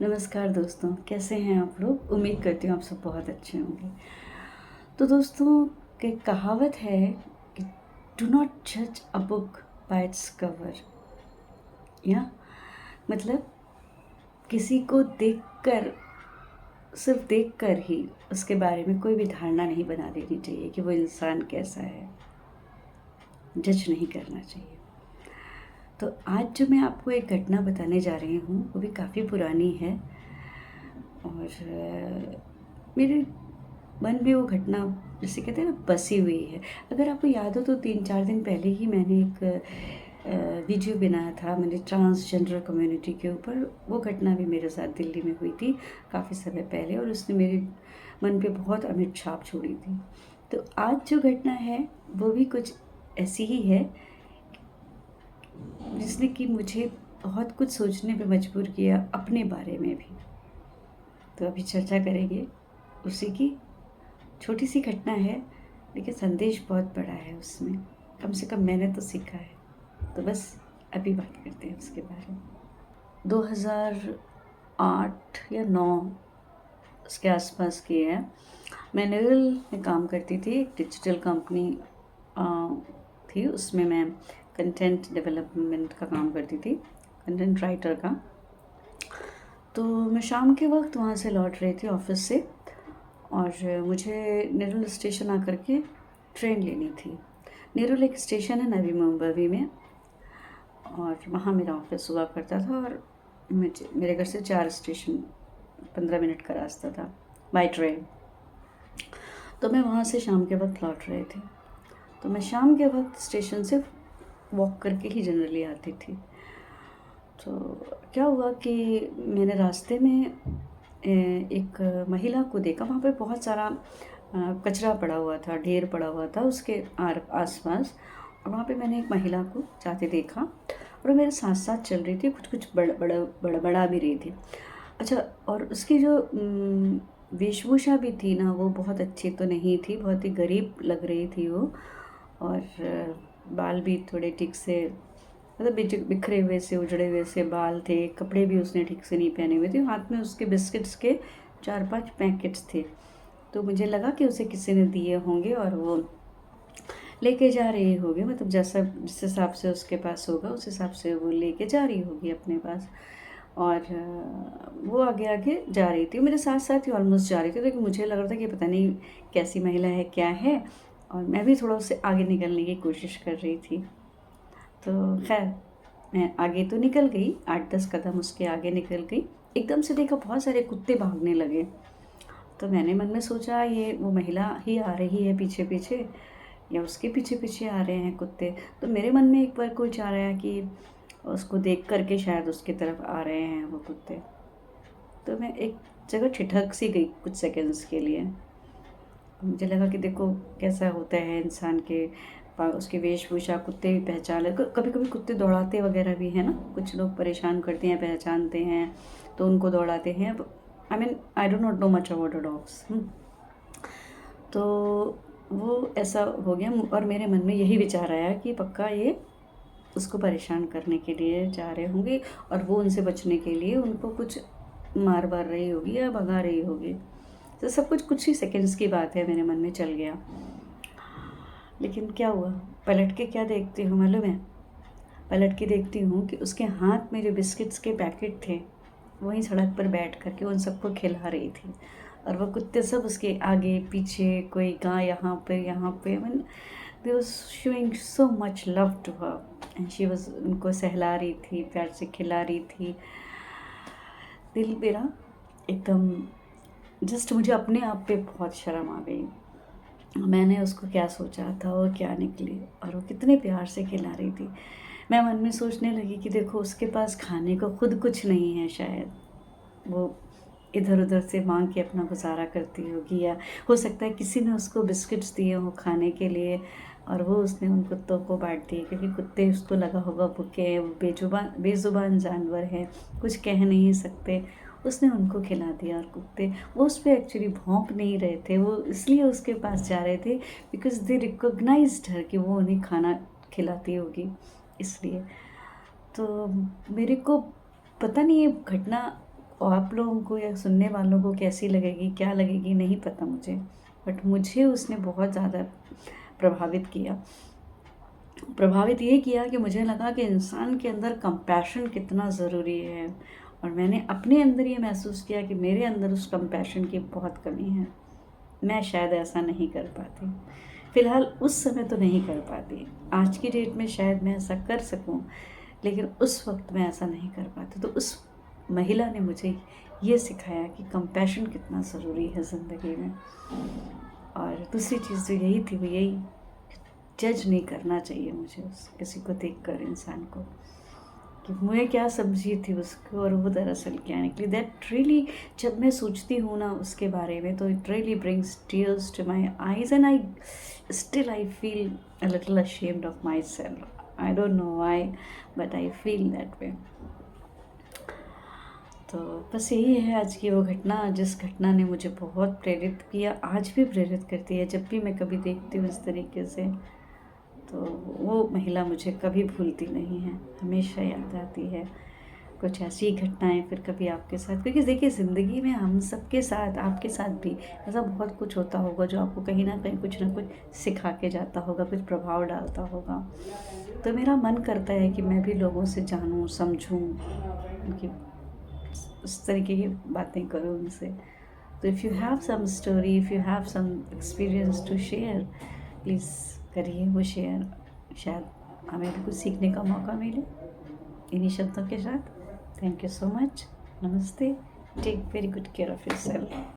नमस्कार दोस्तों, कैसे हैं आप लोग? उम्मीद करती हूँ आप सब बहुत अच्छे होंगे। तो दोस्तों, एक कहावत है कि डू नॉट जज a book by its cover. या मतलब किसी को देखकर, सिर्फ देखकर ही उसके बारे में कोई भी धारणा नहीं बना लेनी चाहिए कि वो इंसान कैसा है। जज नहीं करना चाहिए। तो आज जो मैं आपको एक घटना बताने जा रही हूँ वो भी काफ़ी पुरानी है और मेरे मन में वो घटना जिसे कहते हैं ना बसी हुई है। अगर आपको याद हो तो 3-4 दिन पहले ही मैंने एक वीडियो बनाया था मैंने ट्रांसजेंडर कम्युनिटी के ऊपर। वो घटना भी मेरे साथ दिल्ली में हुई थी काफ़ी समय पहले और उसने मेरे मन पे बहुत अमिट छाप छोड़ी थी। तो आज जो घटना है वो भी कुछ ऐसी ही है जिसने कि मुझे बहुत कुछ सोचने पे मजबूर किया अपने बारे में भी। तो अभी चर्चा करेंगे उसी की। छोटी सी घटना है लेकिन संदेश बहुत बड़ा है उसमें। कम से कम मैंने तो सीखा है। तो बस अभी बात करते हैं उसके बारे में। 2008 या 9 उसके आसपास की है। मैं नेवल में काम करती थी, एक डिजिटल कंपनी थी। उसमें मैं कंटेंट डेवलपमेंट का काम करती थी, कंटेंट राइटर का। तो मैं शाम के वक्त वहाँ से लौट रही थी ऑफिस से और मुझे नेरुल स्टेशन आकर के ट्रेन लेनी थी। नेरुल एक स्टेशन है नवी मुंबई में और वहाँ मेरा ऑफिस हुआ करता था और मेरे घर से 4 स्टेशन 15 मिनट का रास्ता था बाई ट्रेन। तो मैं वहाँ से शाम के वक्त लौट रही थी। तो मैं शाम के वक्त स्टेशन से वॉक करके ही जनरली आती थी। तो क्या हुआ कि मैंने रास्ते में एक महिला को देखा। वहाँ पे बहुत सारा कचरा पड़ा हुआ था, ढेर पड़ा हुआ था उसके आसपास। और वहाँ पे मैंने एक महिला को जाते देखा और वो मेरे साथ साथ चल रही थी, कुछ कुछ बड़ा भी रही थी। अच्छा, और उसकी जो वेशभूषा भी थी ना, वो बहुत अच्छी तो नहीं थी, बहुत ही गरीब लग रही थी वो। और बाल भी थोड़े ठीक से, मतलब बिखरे हुए से, उजड़े हुए से बाल थे। कपड़े भी उसने ठीक से नहीं पहने हुए थे। हाथ में उसके बिस्किट्स के 4-5 पैकेट्स थे। तो मुझे लगा कि उसे किसी ने दिए होंगे और वो लेके जा रही होगी, मतलब जैसा जिस हिसाब से उसके पास होगा उस हिसाब से वो लेके जा रही होगी अपने पास। और वो आगे आगे जा रही थी, मेरे साथ साथ ही ऑलमोस्ट जा रही थी। लेकिन मुझे लग रहा था कि पता नहीं कैसी महिला है, क्या है। और मैं भी थोड़ा उससे आगे निकलने की कोशिश कर रही थी। तो खैर, मैं आगे तो निकल गई, 8-10 कदम उसके आगे निकल गई। एकदम से देखा बहुत सारे कुत्ते भागने लगे। तो मैंने मन में सोचा ये वो महिला ही आ रही है पीछे पीछे, या उसके पीछे पीछे आ रहे हैं कुत्ते। तो मेरे मन में एक बार कुछ आ रहा है कि उसको देख करके शायद उसकी तरफ आ रहे हैं वो कुत्ते। तो मैं एक जगह ठिठक सी गई कुछ सेकंड्स के लिए। मुझे लगा कि देखो कैसा होता है इंसान के उसकी वेशभूषा कुत्ते भी पहचान ले। कभी कभी कुत्ते दौड़ाते वगैरह भी हैं ना, कुछ लोग परेशान करते हैं, पहचानते हैं तो उनको दौड़ाते हैं। I mean I don't not know much about dogs. तो वो ऐसा हो गया और मेरे मन में यही विचार आया कि पक्का ये उसको परेशान करने के लिए जा रहे होंगे और वो उनसे बचने के लिए उनको कुछ मार वार रही होगी या भगा रही होगी। तो सब कुछ ही सेकंड्स की बात है, मेरे मन में चल गया। लेकिन क्या हुआ, पलट के क्या देखती हूँ मालूम है? पलट के देखती हूँ कि उसके हाथ में जो बिस्किट्स के पैकेट थे वहीं सड़क पर बैठ करके उन सबको खिला रही थी। और वो कुत्ते सब उसके आगे पीछे, कोई गाय यहाँ पे mean they was showing so much love to her and she was उनको सहला रही थी, प्यार से खिला रही थी। दिल मेरा एकदम, जस्ट मुझे अपने आप पे बहुत शर्म आ गई। मैंने उसको क्या सोचा था और क्या निकली, और वो कितने प्यार से खिला रही थी। मैं मन में सोचने लगी कि देखो उसके पास खाने को खुद कुछ नहीं है, शायद वो इधर उधर से मांग के अपना गुजारा करती होगी, या हो सकता है किसी ने उसको बिस्किट्स दिए हो खाने के लिए और वो उसने उन कुत्तों को बांट दिए, क्योंकि कुत्ते उसको लगा होगा भूखे हैं, वो बेजुबान जानवर हैं, कुछ कह नहीं सकते। उसने उनको खिला दिया और कुत्ते वो उस पर एक्चुअली भौंक नहीं रहे थे, वो इसलिए उसके पास जा रहे थे बिकॉज दे रिकॉग्नाइज्ड हर कि वो उन्हें खाना खिलाती होगी, इसलिए। तो मेरे को पता नहीं ये घटना और आप लोगों को या सुनने वालों को कैसी लगेगी, क्या लगेगी, नहीं पता मुझे, बट मुझे उसने बहुत ज़्यादा प्रभावित किया। प्रभावित ये किया कि मुझे लगा कि इंसान के अंदर कंपैशन कितना ज़रूरी है, और मैंने अपने अंदर ये महसूस किया कि मेरे अंदर उस कंपैशन की बहुत कमी है। मैं शायद ऐसा नहीं कर पाती, फ़िलहाल उस समय तो नहीं कर पाती। आज की डेट में शायद मैं ऐसा कर सकूं, लेकिन उस वक्त मैं ऐसा नहीं कर पाती। तो उस महिला ने मुझे ये सिखाया कि कंपैशन कितना ज़रूरी है ज़िंदगी में। और दूसरी चीज़ जो यही थी वो यही, जज नहीं करना चाहिए मुझे उस किसी को देखकर, इंसान को, कि मुझे क्या समझी थी उसको और वो दरअसल क्या निकली। दैट रियली, जब मैं सोचती हूँ ना उसके बारे में, तो it really brings tears to my eyes, and I feel a little ashamed of myself. I don't know why, but I feel that way. तो बस यही है आज की वो घटना, जिस घटना ने मुझे बहुत प्रेरित किया, आज भी प्रेरित करती है। जब भी मैं कभी देखती हूँ इस तरीके से, तो वो महिला मुझे कभी भूलती नहीं है, हमेशा याद आती है। कुछ ऐसी घटनाएं फिर कभी आपके साथ, क्योंकि देखिए ज़िंदगी में हम सबके साथ, आपके साथ भी ऐसा बहुत कुछ होता होगा जो आपको कहीं ना कहीं कुछ ना कुछ सिखा के जाता होगा, कुछ प्रभाव डालता होगा। तो मेरा मन करता है कि मैं भी लोगों से जानूं, समझूं, उनकी उस तरीके की बातें करूं उनसे। तो if you have some story, if you have some experience to share, please करिए वो शेयर। शायद हमें भी कुछ सीखने का मौका मिले इन्हीं शब्दों के साथ। Thank you so much. नमस्ते। Take very good care of yourself.